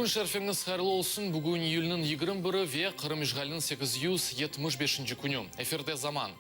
Күн шәрфеңіз қайырлы олсын, бүгін июльнің 21-і ве Қырым ишғалінің 875 күні. Эфирде заман.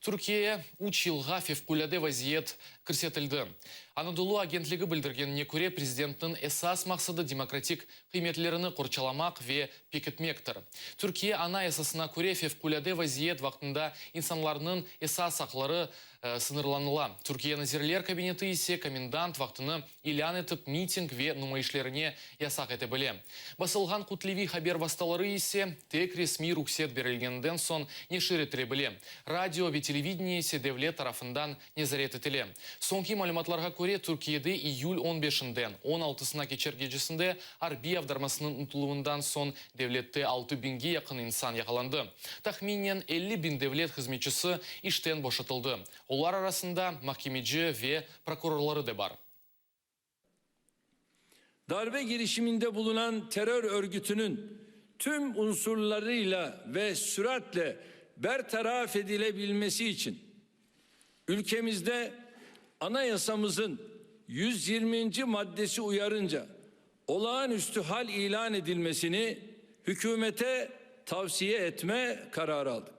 Түркия үч жылға февкуляде вазиет көрсетілді. Анадолу агентлігі білдіргеніне көре президенттің эсас мақсады демократик қиметлеріні қорчаламақ ве пекетмектір. Түркия ана эсасына көре февкуляде вазиет вақтында инсанларының эсас ақлары сынырланыла. Түркия назирлер кабинеті есе комендант вақтыны илян етіп митинг ве нумайшлеріне ясақ еті біле. Басылған құтлеви хабер басталары есе тек ресми рұқсет берілгенден сон не шыретіле біле. Радио ве телевидение есе девлет тарафындан не зарет етіле. Сонки малюматларға көре Түркиеде июль 15-ден 16-сына кечер кечесінде Арби авдармасының ұтылуындан сон девлетте 6 бинге яқын инсан яқаланды. Тахминен 50 бин девлет қызметшісі іштен бошытылды. Олар арасында mahkemeci ve prokurorları da var. Darbe girişiminde bulunan terör örgütünün tüm unsurlarıyla ve süratle bertaraf edilebilmesi için ülkemizde anayasamızın 120. maddesi uyarınca olağanüstü hal ilan edilmesini hükümete tavsiye etme kararı aldık.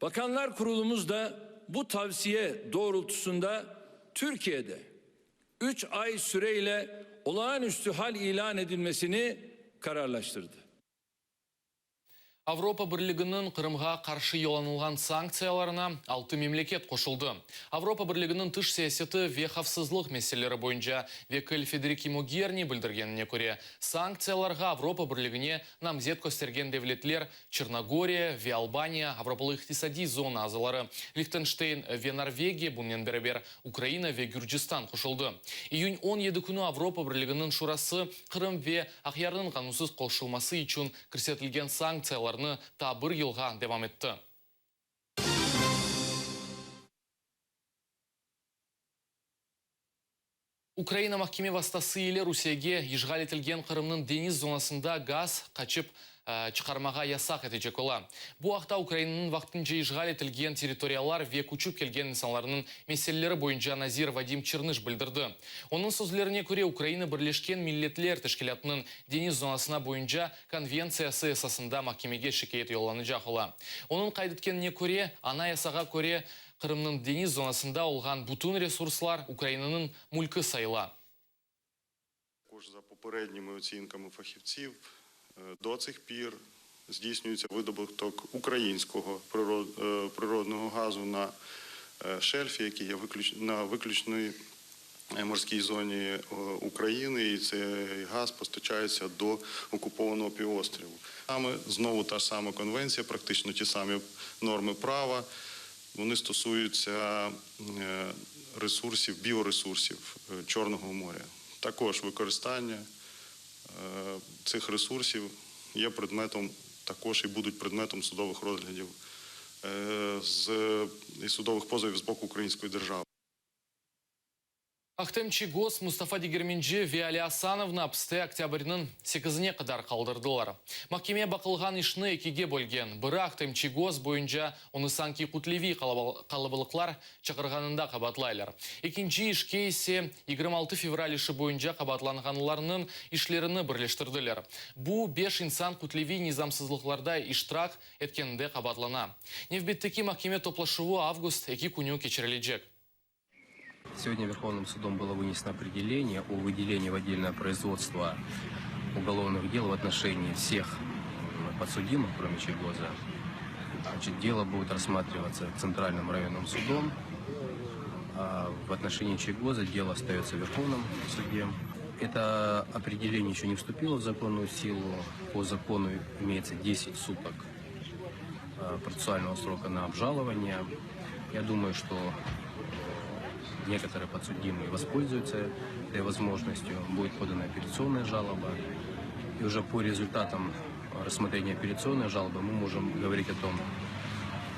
Bakanlar Kurulumuz da bu tavsiye doğrultusunda Türkiye'de 3 ay süreyle olağanüstü hal ilan edilmesini kararlaştırdı. Avropa Бірлігінің Қырымға қаршы еланылған санкцияларына 6 мемлекет қошылды. Avropa Бірлігінің тыш саясеті ве қавсызлық мәселелері бойынша векіл Федерики Могерни білдіргеніне көре, санкцияларға Avropa Бірлігіне намзет көстерген девлетлер Черногория ве Албания, Авропалық иқтисади зона азалары, Лихтенштейн ве Норвегия, бұнен беребер Украина ве Гүрджистан қошылды. Июнь 17 күні Avropa Бірлігінің шурасы Қырым ве Ақярның қанусыз қошылмасы үшін көрсетілген санкциялар та бір елға девам етті. Украина mahkeme vastası ile Rusiyaga işgal etilgen Qırımның deniz zonasında gaz kaçıp çıkarmağa yasak edecek ola. Bu haqta Ukrayna'nın vaxtınca işgal etilgen teritoriyalar ve көчіп kelgen insanlarının meseleleri boyunca Nazir Vadim Черныш bildirdi. Onun sözlerine göre Ukrayna Birleşken Milletler Teşkilatı'nın deniz zonasına boyunca konvensiyası esasında mahkemege şikayet yollanacak ola. Onun kaydetkenine göre, anayasaga göre Qırımның deniz zonasında olған bütün ресурслар Українының мүлкі сайла. За попередніми оцінками фахівців, до цих пір здійснюється видобуток українського природного газу на шельфі, який є на виключній морській зоні України, і цей газ постачається до окупованого півострову. Знову та ж сама конвенція, практично ті самі норми права, вони стосуються ресурсів, біоресурсів Чорного моря. Також використання цих ресурсів є предметом, також і будуть предметом судових розглядів і судових позовів з боку української держави. Ақтемчи гос Мустафа Дегерменджи ве Али Асановна пісті октябрінің 8-не қадар қалдырдылар. Махкеме бақылған ішіні екеге бөлген. Бірі Ақтемчи гос бойынша оны санки құтлеви қалыбылықлар чақырғанында қабатлайлар. Екінші ішке есе 26 февраль іші бойынша қабатланғанларының ішлеріні бірлештірділер. Бұ 5 инсан құтлеви низамсызлықларда иштрақ еткенінде қабатлана. Невбеттеки махкеме топлашуы август екі күні кечірілежек. Сегодня Верховным судом было вынесено определение о выделении в отдельное производство уголовных дел в отношении всех подсудимых, кроме Чайгоза. Дело будет рассматриваться Центральным районным судом. В отношении Чайгоза дело остается в Верховном суде. Это определение еще не вступило в законную силу. По закону имеется 10 суток процессуального срока на обжалование. Я думаю, что некоторые подсудимые воспользуются этой возможностью, будет подана апелляционная жалоба. И уже по результатам рассмотрения апелляционной жалобы мы можем говорить о том,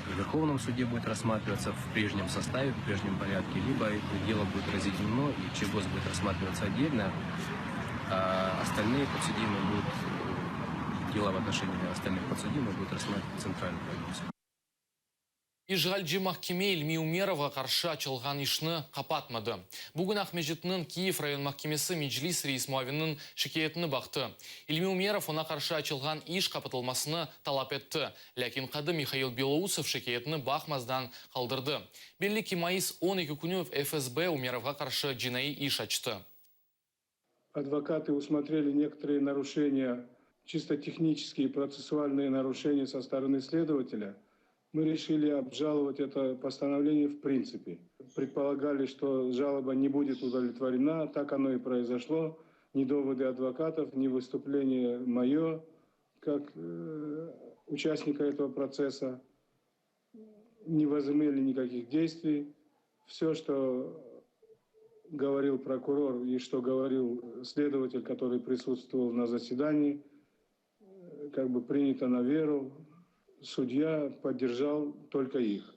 в Верховном суде будет рассматриваться в прежнем составе, в прежнем порядке, либо это дело будет разъединено и Чайгоз будет рассматриваться отдельно, а остальные подсудимые будут, дела в отношении остальных подсудимых будут рассматривать Центральным районным судом. Ижгалджи махкеме Илми Умерова қаршы açılған ишны қапатмады. Бүгін Ахмежетінің Киев район махкемесі Меджлис рейс муавинның шикаетіні бақты. Илми Умеров она қаршы açылған иш қапатылмасыны талап етті. Ләкин қады Михаил Белоусов шикаетіні бақмаздан қалдырды. Белли Кимаис 12 күні ФСБ Умеровға қаршы жинайы иш açты. Адвокаты усмотрели некоторые нарушения, чисто технические и процессуальные нарушения со стороны следователя. Мы решили обжаловать это постановление в принципе. Предполагали, что жалоба не будет удовлетворена, так оно и произошло. Ни доводы адвокатов, ни выступление мое, как участника этого процесса, не возымели никаких действий. Все, что говорил прокурор и что говорил следователь, который присутствовал на заседании, как бы принято на веру. Судья поддержал только их.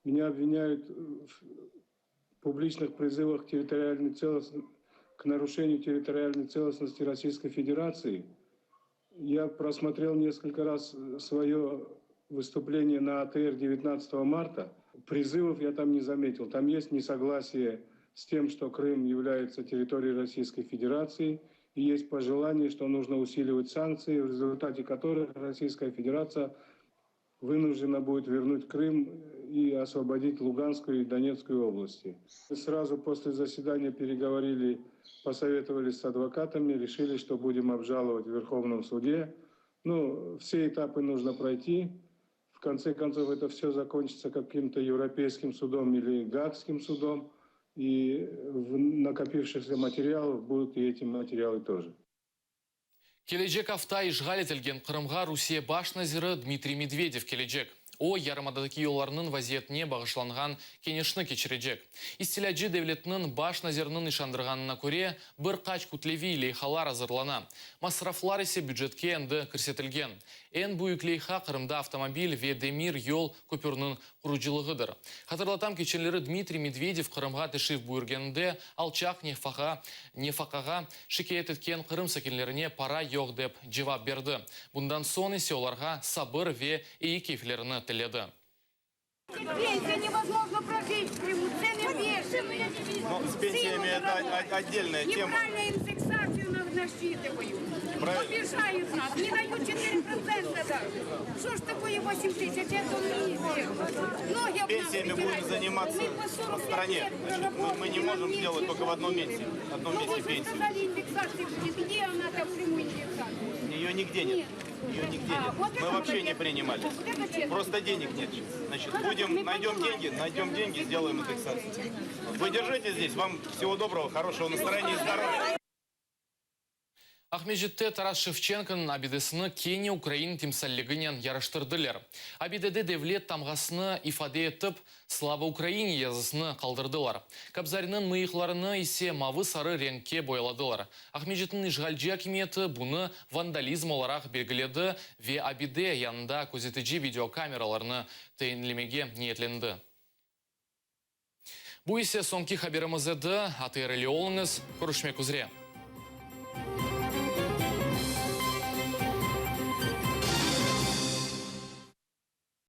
Меня обвиняют в публичных призывах к нарушению территориальной целостности Российской Федерации. Я просмотрел несколько раз свое выступление на АТР 19 марта. Призывов я там не заметил. Там есть несогласие с тем, что Крым является территорией Российской Федерации. И есть пожелание, что нужно усиливать санкции, в результате которых Российская Федерация вынуждена будет вернуть Крым и освободить Луганскую и Донецкую области. Сразу после заседания переговорили, посоветовались с адвокатами, решили, что будем обжаловать в Верховном суде. Все этапы нужно пройти. В конце концов, это все закончится каким-то европейским судом или гаагским судом. И в накопившихся материалах будут и эти материалы тоже. Кележек авта ишғал етілген Қырымға Русия баш назиры Дмитрий Медведев кележек. О ярымададaki yollarının vaziyetine bağışlanған кенешні кечірежек. Истиляджи devletinin баш назирінің ишандырғанына көре бір қач күтлеви лейхалар азырлана. Масрафлар есе бюджетке әнді кірсетілген. Ән бұйық лейха Қырымда автомобиль ве демир yol көпірінің құручылығыдыр. Хатырлатам кечелері Дмитрий Медведев Қырымға тішив бұйыргенінде алчақ нефақаға шикает еткен Қырым сәкенлеріне пара жоқ деп жевап берді. Бұндан сон есе оларға сабыр ве ей кефлеріні тіледі. Пенсия невозможно прожить в Крыму, цены бешеные. Но с пенсиями это отдельная тема. Неправильно индексацию насчитывают. Обижают нас, не дают 4% даже. Что ж такое 8 тысяч, это не Пенсиями будем заниматься в стране. Значит, мы не можем делать только в одном месте пенсию. сказали, индексация будет. Где она там в Крыму индексация? Ее нигде нет. Ее нигде нет. Мы вообще не принимали. Просто денег нет. Значит, найдем деньги, сделаем индексацию. Вы держите здесь. Вам всего доброго, хорошего настроения и здоровья. Ахмежетте Тарас Шевченконың абидесіні Кения Украин темсәллігінен ярыштырдылар. Абидеде девлет тамғасыны ифаде етіп, Слава Украине язысыны қалдырдылар. Кабзарының мыйықларыны есе мавы сары реңке бойладылар. Ахмежеттің ишғалжи акиметі бұны вандализм оларақ белгіледі ве абиде янында көзетіжі видеокамераларыны тейінлемеге ниетленді. Бұл есе соңки хаберіміз еді, атыры олыңыз, көрішмек үзіре.